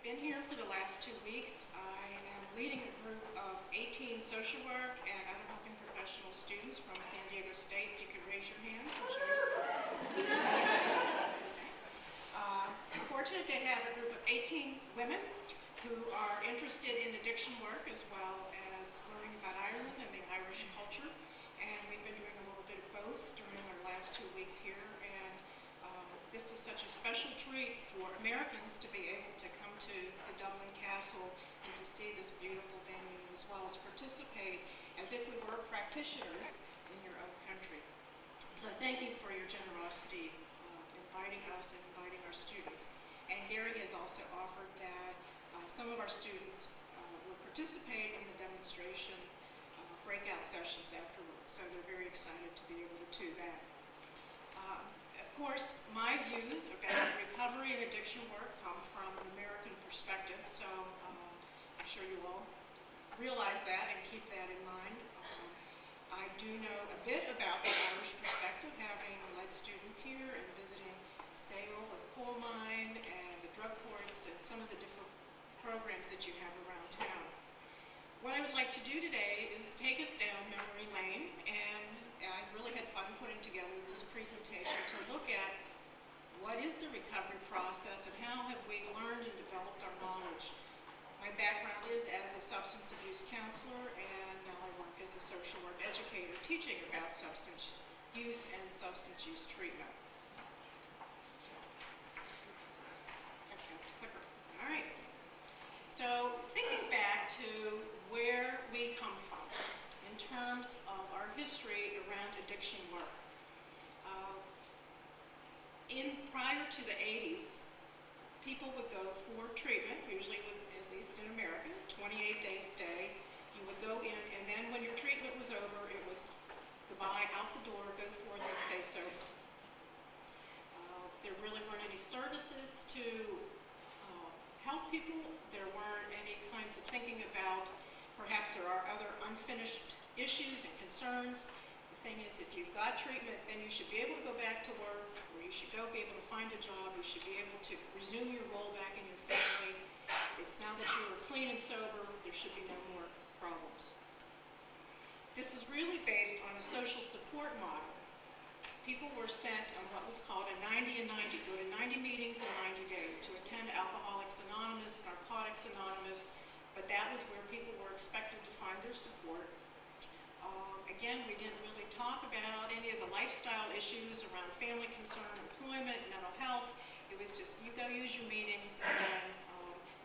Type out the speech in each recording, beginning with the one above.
been here for the last 2 weeks. I am leading a group of 18 social work and other helping professional students from San Diego State. If you could raise your hands. I'm fortunate to have a group of 18 women who are interested in addiction work as well as learning about Ireland and the Irish culture. And we've been doing a little bit of both during our last 2 weeks here. And this is such a special treat for Americans to be able to come to the Dublin Castle and to see this beautiful venue, as well as participate as if we were practitioners in your own country. So thank you for your generosity inviting us and inviting our students. And Gary has also offered that some of our students will participate in the demonstration breakout sessions afterwards. So they're very excited to be able to do that. Of course, my views about recovery and addiction work come from an American perspective, so I'm sure you all realize that and keep that in mind. I do know a bit about the Irish perspective, having led students here and visiting Sale and Hohman and the drug courts and some of the different programs that you have around town. What I would like to do today is take us down memory lane, and I really had fun putting together this presentation to look at what is the recovery process and how have we learned and developed our knowledge. My background is as a substance abuse counselor, and now I work as a social work educator teaching about substance use and substance use treatment. I've got the clicker. All right. So thinking back to where we come from in terms of our history around addiction work. Prior to the 80s, people would go for treatment. Usually it was, at least in America, 28-day stay. You would go in, and then when your treatment was over, it was goodbye, out the door, go forth and stay sober. There really weren't any services to help people. There weren't any kinds of thinking about perhaps there are other unfinished issues and concerns. The thing is, if you've got treatment, then you should be able to go back to work, or you should be able to find a job, you should be able to resume your role back in your family. It's now that you are clean and sober, there should be no more problems. This was really based on a social support model. People were sent on what was called a 90 and 90, go to 90 meetings in 90 days to attend Alcoholics Anonymous, Narcotics Anonymous, but that was where people were expected to find their support. Again, we didn't really talk about any of the lifestyle issues around family concern, employment, mental health. It was just, you go use your meetings and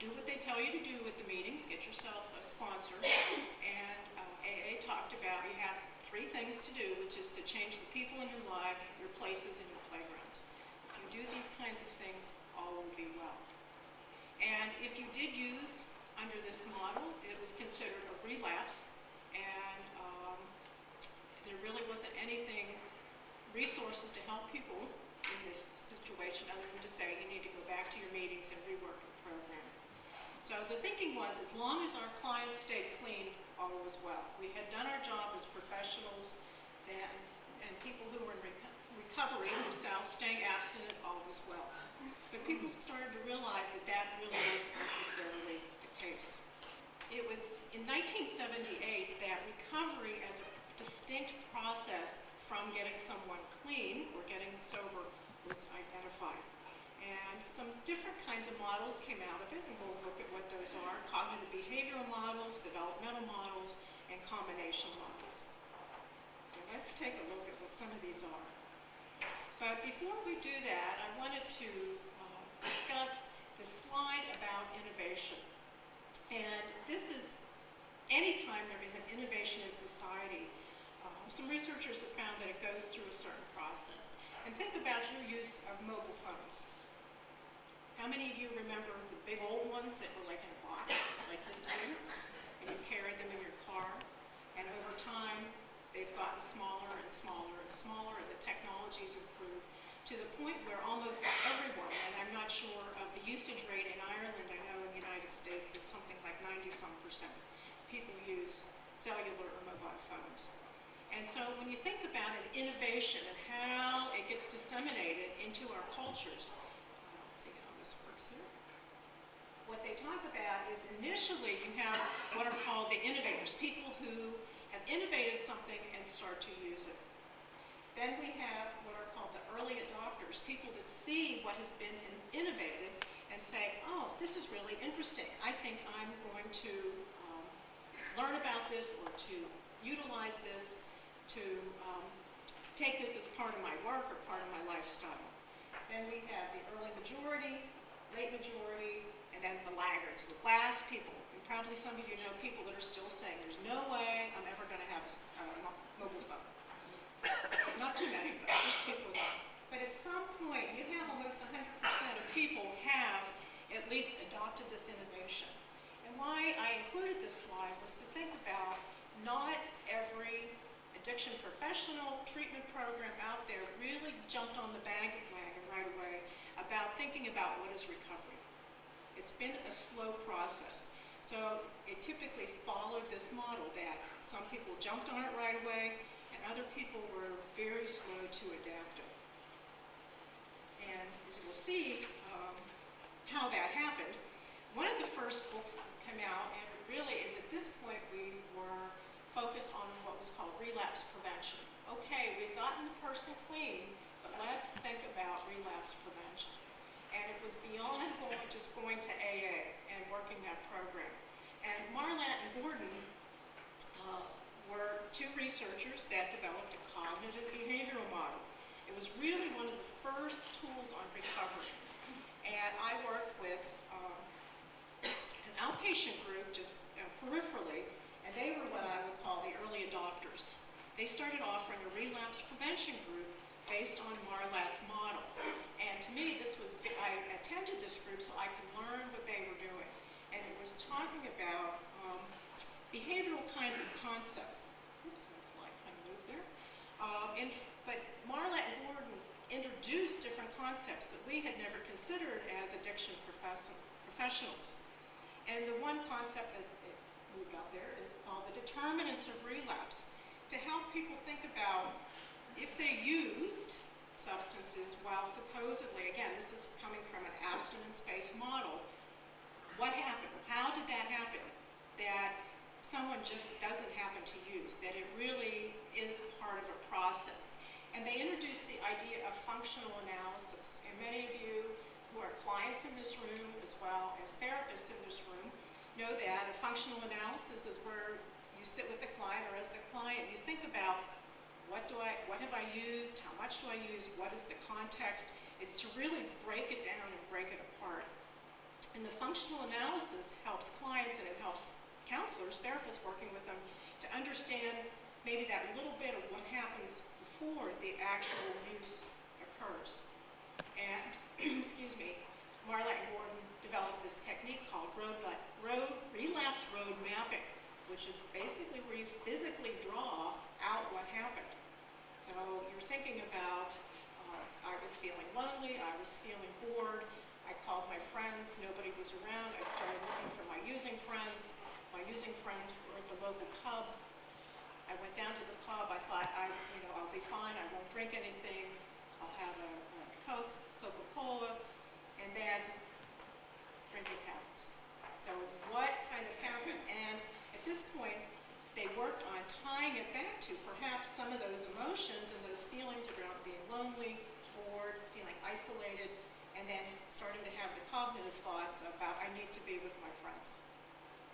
do what they tell you to do with the meetings, get yourself a sponsor. And AA talked about you have 3 things to do, which is to change the people in your life, your places, and your playgrounds. If you do these kinds of things, all will be well. And if you did use under this model, it was considered a relapse, and there really wasn't anything, resources to help people in this situation other than to say you need to go back to your meetings and rework your program. So the thinking was, as long as our clients stayed clean, all was well. We had done our job as professionals, and people who were in recovery themselves, staying abstinent, all was well. But people started to realize that that really wasn't necessarily the case. It was in 1978 that recovery as a distinct process from getting someone clean or getting sober was identified. And some different kinds of models came out of it, and we'll look at what those are: cognitive behavioral models, developmental models, and combination models. So let's take a look at what some of these are. But before we do that, I wanted to discuss the slide about innovation. And this is, anytime there is an innovation in society, some researchers have found that it goes through a certain process. And think about your use of mobile phones. How many of you remember the big old ones that were like in a box, like this one, and you carried them in your car? And over time, they've gotten smaller and smaller and smaller, and the technology's improved to the point where almost everyone, and I'm not sure of the usage rate in Ireland, I know in the United States it's something like 90-some%, people use cellular or mobile phones. And so when you think about an innovation and how it gets disseminated into our cultures, let's see how this works here. What they talk about is initially you have what are called the innovators, people who have innovated something and start to use it. Then we have what are called the early adopters, people that see what has been innovated and say, oh, this is really interesting. I think I'm going to learn about this or to utilize this, to take this as part of my work or part of my lifestyle. Then we have the early majority, late majority, and then the laggards, the last people. And probably some of you know people that are still saying, there's no way I'm ever going to have a mobile phone. Not too many, but just people that. But at some point, you have almost 100% of people have at least adopted this innovation. And why I included this slide was to think about not every addiction professional treatment program out there really jumped on the bandwagon right away about thinking about what is recovery. It's been a slow process. So it typically followed this model that some people jumped on it right away and other people were very slow to adapt it. And as you will see how that happened, one of the first books that came out, and really is at this point we were focused on what was called relapse prevention. Okay, we've gotten the person clean, but let's think about relapse prevention. And it was beyond just going to AA and working that program. And Marlatt and Gordon were two researchers that developed a cognitive behavioral model. It was really one of the first tools on recovery. And I worked with an outpatient group just peripherally, and they were what I would call the early adopters. They started offering a relapse prevention group based on Marlatt's model. And to me, I attended this group so I could learn what they were doing. And it was talking about behavioral kinds of concepts. Oops, my slide kind of moved there. But Marlatt and Gordon introduced different concepts that we had never considered as addiction professionals. And the one concept that moved out there is called the determinants of relapse, to help people think about if they used substances while supposedly, again, this is coming from an abstinence-based model, what happened? How did that happen? That someone just doesn't happen to use, that it really is part of a process. And they introduced the idea of functional analysis. And many of you who are clients in this room, as well as therapists in this room, know that a functional analysis is where you sit with the client, or as the client, you think about what have I used, how much do I use, what is the context. It's to really break it down and break it apart. And the functional analysis helps clients and it helps counselors, therapists working with them to understand maybe that little bit of what happens before the actual use occurs. And, excuse me, Marlatt and Gordon developed this technique called relapse road mapping, which is basically where you physically draw out what happened. So you're thinking about, I was feeling lonely, I was feeling bored, I called my friends, nobody was around, I started looking for my using friends. My using friends were at the local pub. I went down to the pub. I thought, I'll be fine. I won't drink anything. I'll have a Coke, Coca-Cola, and then drinking happens. So what kind of happened? And at this point, they worked on tying it back to perhaps some of those emotions and those feelings around being lonely, bored, feeling isolated, and then starting to have the cognitive thoughts about, I need to be with my friends.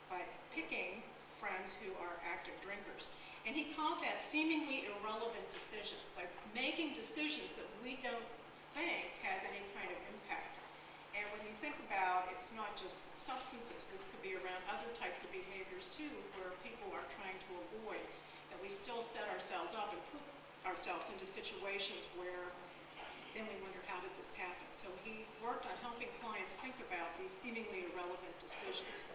But picking friends who are active drinkers. And he called that seemingly irrelevant decisions, like making decisions that we don't think has any kind of impact. And when you think about, it's not just substances, this could be around other types of behaviors too, where people are trying to avoid, that we still set ourselves up and put ourselves into situations where then we wonder, how did this happen? So he worked on helping clients think about these seemingly irrelevant decisions,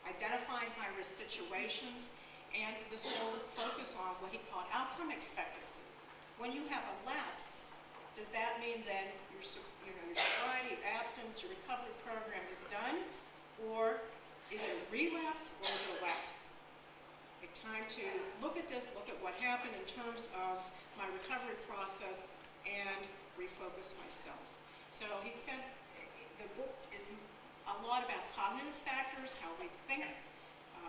identifying high-risk situations, and this whole focus on what he called outcome expectancies. When you have a lapse, does that mean then your sobriety, abstinence, your recovery program is done? Or is it a relapse or is it a lapse? Take time to look at this, look at what happened in terms of my recovery process, and refocus myself. So he spent, the book is a lot about cognitive factors, how we think,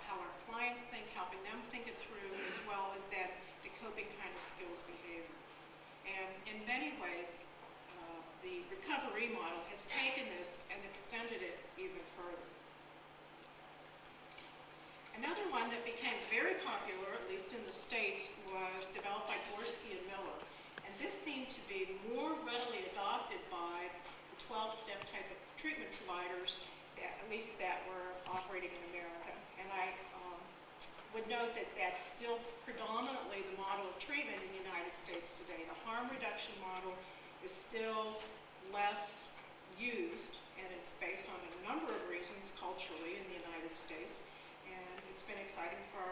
how our clients think, helping them think it through, as well as that the coping kind of skills behavior. And in many ways, the recovery model has taken this and extended it even further. Another one that became very popular, at least in the States, was developed by Gorski and Miller. And this seemed to be more readily adopted by the 12-step type of treatment providers, at least that were operating in America. And I would note that that's still predominantly the model of treatment in the United States today. The harm reduction model is still less used, and it's based on a number of reasons culturally in the United States. And it's been exciting for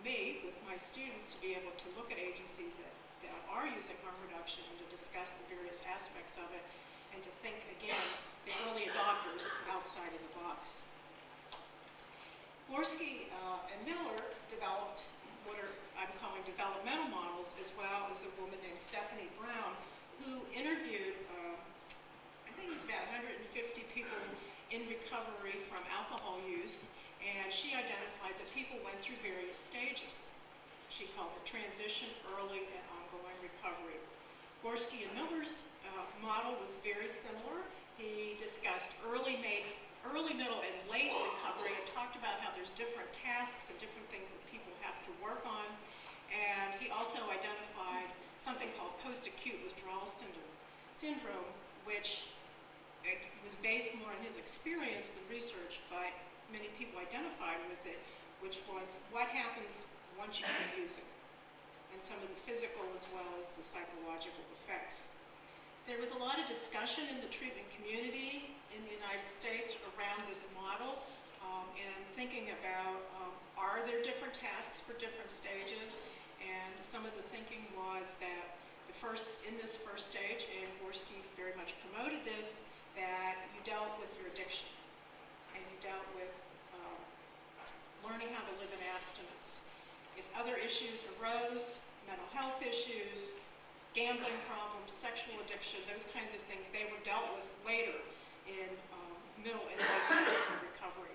me, with my students, to be able to look at agencies that are using harm reduction and to discuss the various aspects of it, and to think, again, the early adopters outside of the box. Gorski and Miller developed what I'm calling developmental models, as well as a woman named Stephanie Brown, who interviewed, I think it was about 150 people in recovery from alcohol use, and she identified that people went through various stages. She called the transition, early, and ongoing recovery. Gorski and Miller's model was very similar. He discussed early, middle, and late recovery, and talked about how there's different tasks and different things that people have to work on. And he also identified something called post-acute withdrawal syndrome, which was based more on his experience than research, but many people identified with it, which was what happens once you quit using, and some of the physical as well as the psychological effects. There was a lot of discussion in the treatment community in the United States around this model, and thinking about are there different tasks for different stages, and some of the thinking was that in this first stage, and Gorski very much promoted this, that you dealt with your addiction, and you dealt with learning how to live in abstinence. If other issues arose, mental health issues, gambling problems, sexual addiction, those kinds of things, they were dealt with later in middle and late stages of recovery.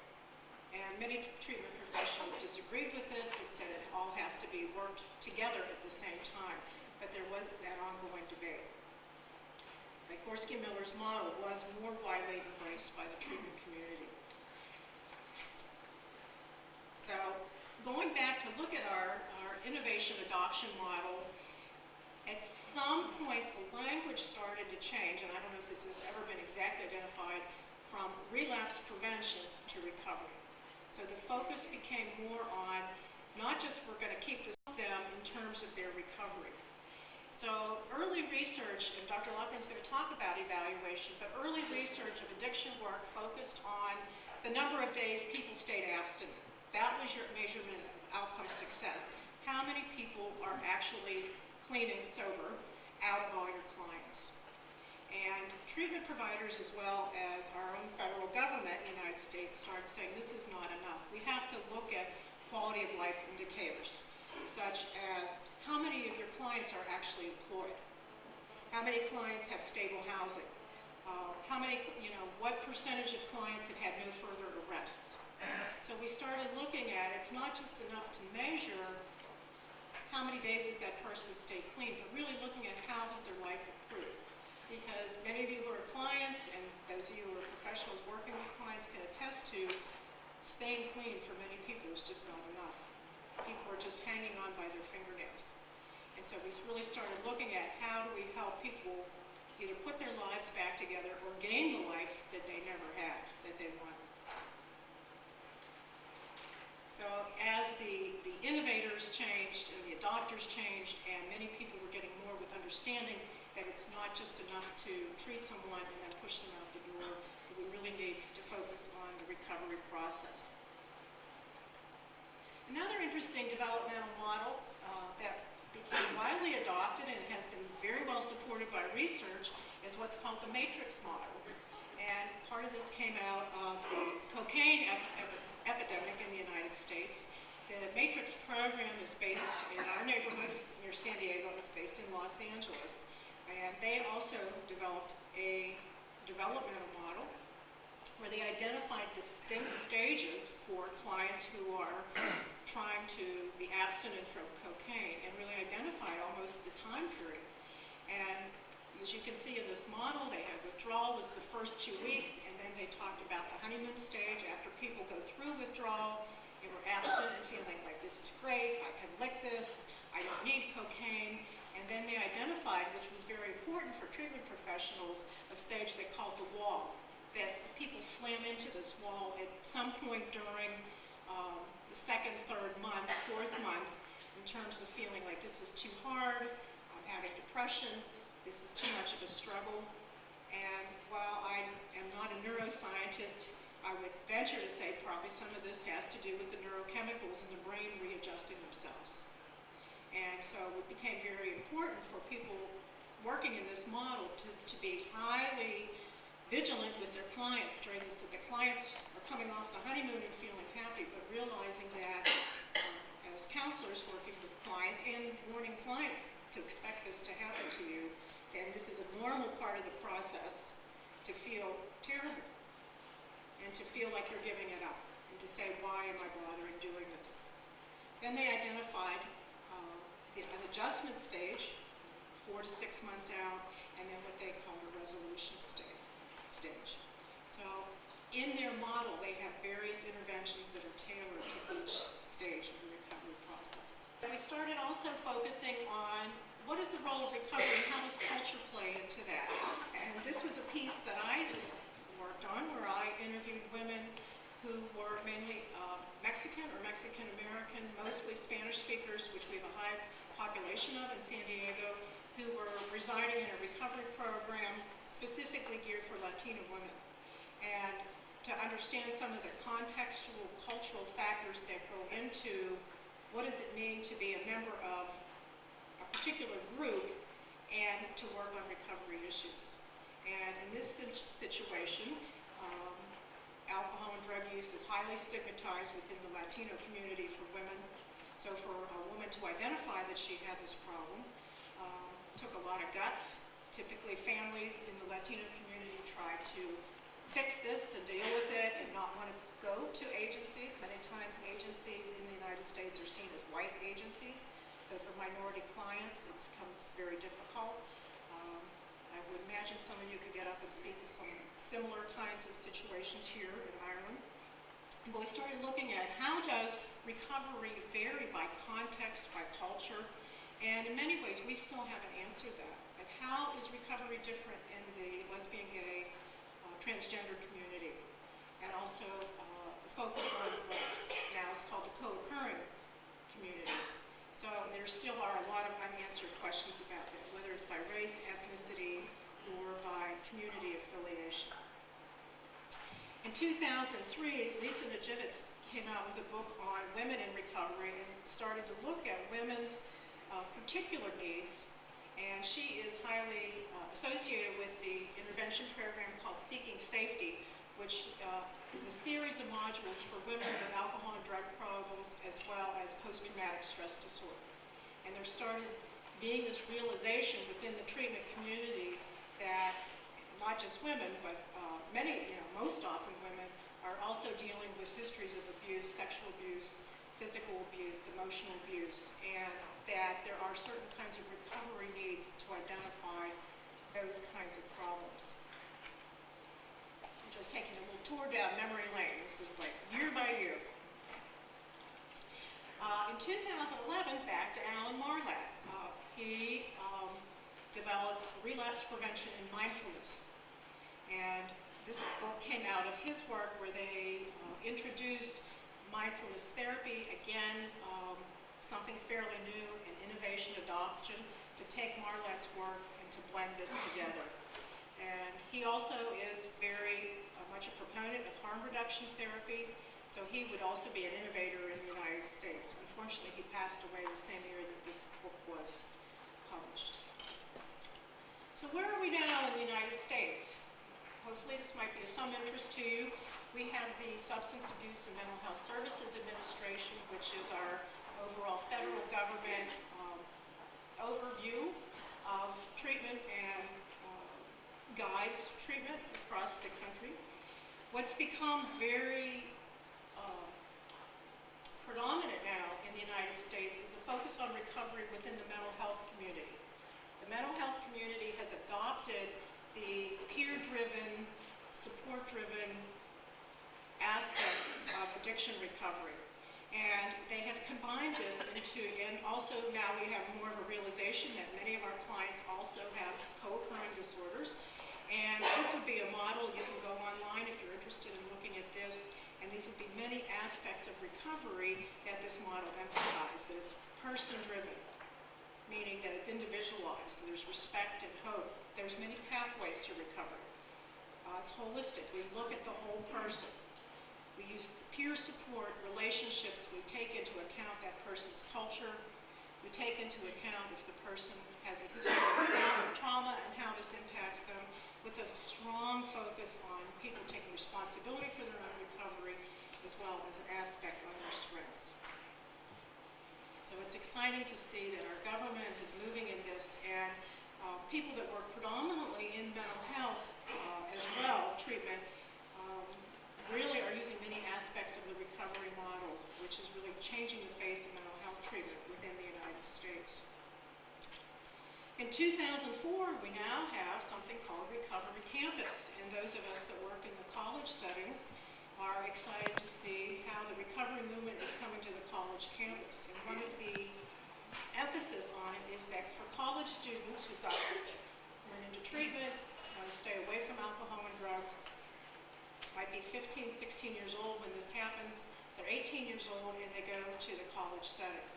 And many treatment professionals disagreed with this and said it all has to be worked together at the same time, but there was that ongoing debate. But Gorski Miller's model was more widely embraced by the treatment community. So going back to look at our innovation adoption model, at some point the language started to change, and I don't know if this has ever been exactly identified, from relapse prevention to recovery. So the focus became more on not just we're going to keep this with them in terms of their recovery. So early research, and Dr. Lochran's going to talk about evaluation, but early research of addiction work focused on the number of days people stayed abstinent. That was your measurement of outcome success. How many people are actually clean and sober out of all your clients? And treatment providers, as well as our own federal government in the United States, started saying this is not enough. We have to look at quality of life indicators, such as how many of your clients are actually employed, how many clients have stable housing, how many, what percentage of clients have had no further arrests. So we started looking at it's not just enough to measure how many days has that person stayed clean, but really looking at how has their life improved. Because many of you who are clients, and those of you who are professionals working with clients can attest to, staying clean for many people is just not enough. People are just hanging on by their fingernails. And so we really started looking at how do we help people either put their lives back together or gain the life that they never had, that they wanted. So as the innovators changed and the adopters changed, and many people were getting more with understanding that it's not just enough to treat someone and then push them out the door, that we really need to focus on the recovery process. Another interesting developmental model that became widely adopted and has been very well supported by research is what's called the matrix model. And part of this came out of the cocaine epidemic in the United States. The matrix program is based in our neighborhood near San Diego. It's based in Los Angeles. And they also developed a developmental model where they identified distinct stages for clients who are trying to be abstinent from cocaine, and really identified almost the time period. And as you can see in this model, they had withdrawal was the first 2 weeks, and then they talked about the honeymoon stage. After people go through withdrawal, they were abstinent and feeling like, this is great, I can lick this, I don't need cocaine. And then they identified, which was very important for treatment professionals, a stage they called the wall, that people slam into this wall at some point during the second, third month, fourth month, in terms of feeling like this is too hard, I'm having depression, this is too much of a struggle. And while I am not a neuroscientist, I would venture to say probably some of this has to do with the neurochemicals in the brain readjusting themselves. And so it became very important for people working in this model to be highly vigilant with their clients during this, that the clients are coming off the honeymoon and feeling happy, but realizing that as counselors working with clients and warning clients to expect this to happen to you, then this is a normal part of the process to feel terrible and to feel like you're giving it up and to say, why am I bothering doing this? Then they identified an adjustment stage, 4 to 6 months out, and then what they call a resolution stage. So in their model, they have various interventions that are tailored to each stage of the recovery process. And we started also focusing on what is the role of recovery and how does culture play into that? And this was a piece that I worked on where I interviewed women who were mainly Mexican or Mexican-American, mostly Spanish speakers, which we have a high population of in San Diego, who were residing in a recovery program specifically geared for Latino women. And to understand some of the contextual, cultural factors that go into what does it mean to be a member of a particular group and to work on recovery issues. And in this situation, alcohol and drug use is highly stigmatized within the Latino community for women. So for a woman to identify that she had this problem took a lot of guts. Typically families in the Latino community try to fix this and deal with it and not want to go to agencies. Many times agencies in the United States are seen as white agencies. So for minority clients, it becomes very difficult. I would imagine some of you could get up and speak to some similar kinds of situations here in Ireland. But we started looking at how does recovery vary by context, by culture, and in many ways we still haven't answered that. Like how is recovery different in the lesbian, gay, transgender community? And also focus on what now is called the co-occurring community. So there still are a lot of unanswered questions about that, whether it's by race, ethnicity, or by community affiliation. In 2003, Lisa Najivitz came out with a book on women in recovery and started to look at women's particular needs. And she is highly associated with the intervention program called Seeking Safety, which is a series of modules for women with alcohol and drug problems as well as post-traumatic stress disorder. And there started being this realization within the treatment community that not just women, but many, most often women, are also dealing with histories of abuse, sexual abuse, physical abuse, emotional abuse, and that there are certain kinds of recovery needs to identify those kinds of problems. I'm just taking a little tour down memory lane. This is like year by year. In 2011, back to Alan Marlatt. He developed relapse prevention and mindfulness. And this book came out of his work where they introduced mindfulness therapy, again, something fairly new, and innovation adoption, to take Marlatt's work and to blend this together. And he also is very much a proponent of harm reduction therapy, so he would also be an innovator in the United States. Unfortunately, he passed away the same year that this book was published. So where are we now in the United States? Hopefully this might be of some interest to you. We have the Substance Abuse and Mental Health Services Administration, which is our overall federal government overview of treatment and guides treatment across the country. What's become very predominant now in the United States is a focus on recovery within the mental health community. The mental health community has adopted the peer-driven, support-driven aspects of addiction recovery. And they have combined this into, and also now we have more of a realization that many of our clients also have co-occurring disorders. And this would be a model. You can go online if you're interested in looking at this. And these would be many aspects of recovery that this model emphasizes. That it's person-driven, meaning that it's individualized. There's respect and hope. There's many pathways to recovery. It's holistic. We look at the whole person. We use peer support, relationships. We take into account that person's culture. We take into account if the person has a history of trauma and how this impacts them, with a strong focus on people taking responsibility for their own recovery, as well as an aspect on their strengths. So it's exciting to see that our government is moving in this, and people that work predominantly in mental health as well, treatment, really are using many aspects of the recovery model, which is really changing the face of mental health treatment within the United States. In 2004, we now have something called RecoverMe Campus, and those of us that work in the college settings are excited to see how the recovery movement is coming to the college campus. And one of the emphasis on it is that for college students who went into treatment, want to stay away from alcohol and drugs, might be 15, 16 years old when this happens, they're 18 years old and they go to the college setting.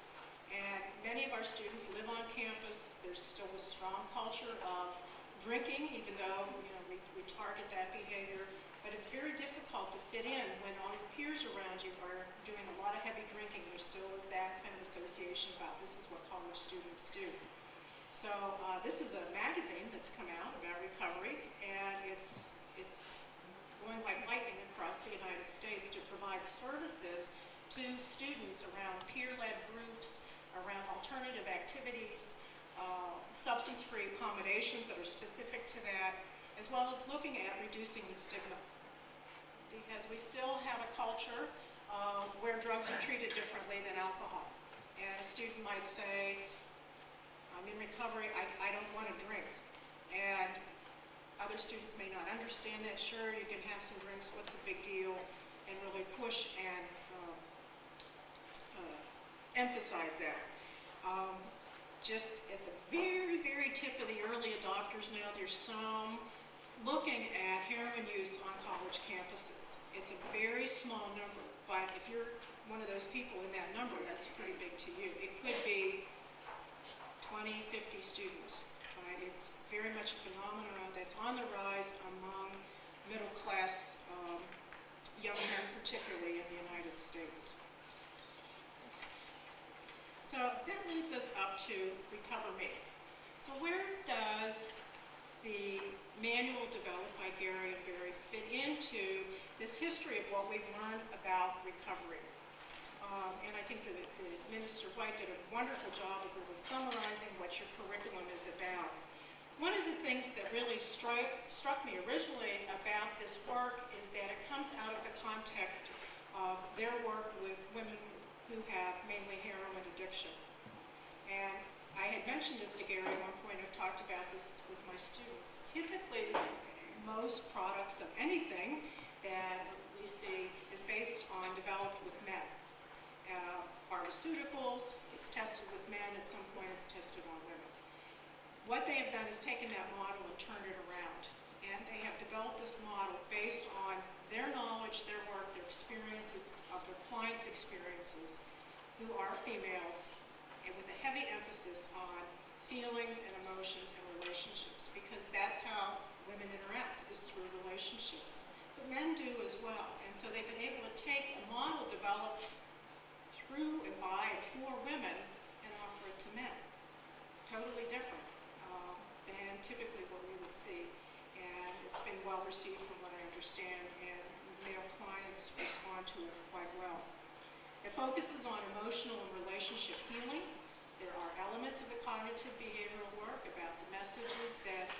And many of our students live on campus. There's still a strong culture of drinking, even though we target that behavior. But it's very difficult to fit in when all your peers around you are doing a lot of heavy drinking. There still is that kind of association about this is what college students do. So this is a magazine that's come out about recovery, and it's going like lightning across the United States to provide services to students around peer-led groups, around alternative activities, substance-free accommodations that are specific to that, as well as looking at reducing the stigma. Because we still have a culture where drugs are treated differently than alcohol. And a student might say, I'm in recovery, I don't want to drink. And other students may not understand that. Sure, you can have some drinks, what's the big deal? And really push and emphasize that. Just at the very, very tip of the early adopters now, there's some looking at heroin use on college campuses. It's a very small number, but if you're one of those people in that number, that's pretty big to you. It could be 20, 50 students. It's very much a phenomenon that's on the rise among middle-class young men, particularly in the United States. So that leads us up to RecoverMe. So where does the manual developed by Gary and Barry fit into this history of what we've learned about recovery? And I think that Minister White did a wonderful job of really summarizing what your curriculum is about. One of the things that really struck me originally about this work is that it comes out of the context of their work with women who have mainly heroin addiction. And I had mentioned this to Gary at one point. I've talked about this with my students. Typically, most products of anything that we see is based on developed with men. Pharmaceuticals, it's tested with men. At some point, it's tested on women. What they have done is taken that model and turned it around. And they have developed this model based on their knowledge, their work, their experiences, of their clients' experiences, who are females, and with a heavy emphasis on feelings and emotions and relationships, because that's how women interact, is through relationships. But men do as well. And so they've been able to take a model developed through and by and for women and offer it to men. Totally different than typically what we would see. And it's been well received from what I understand, and male clients respond to it quite well. It focuses on emotional and relationship healing. There are elements of the cognitive behavioral work about the messages that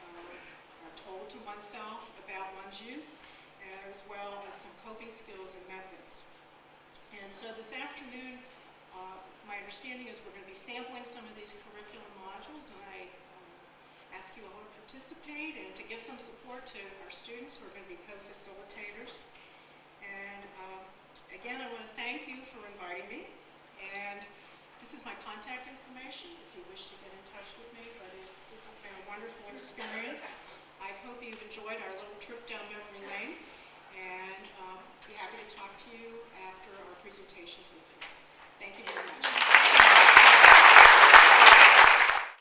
are told to oneself about one's use, as well as some coping skills and methods. And so this afternoon, my understanding is we're going to be sampling some of these curriculum modules, and I ask you all to participate and to give some support to our students who are going to be co-facilitators. And again, I want to thank you for inviting me. And this is my contact information if you wish to get in touch with me. But this has been a wonderful experience. I hope you've enjoyed our little trip down memory lane, and be happy to talk to you after our presentations with you. Thank you very much.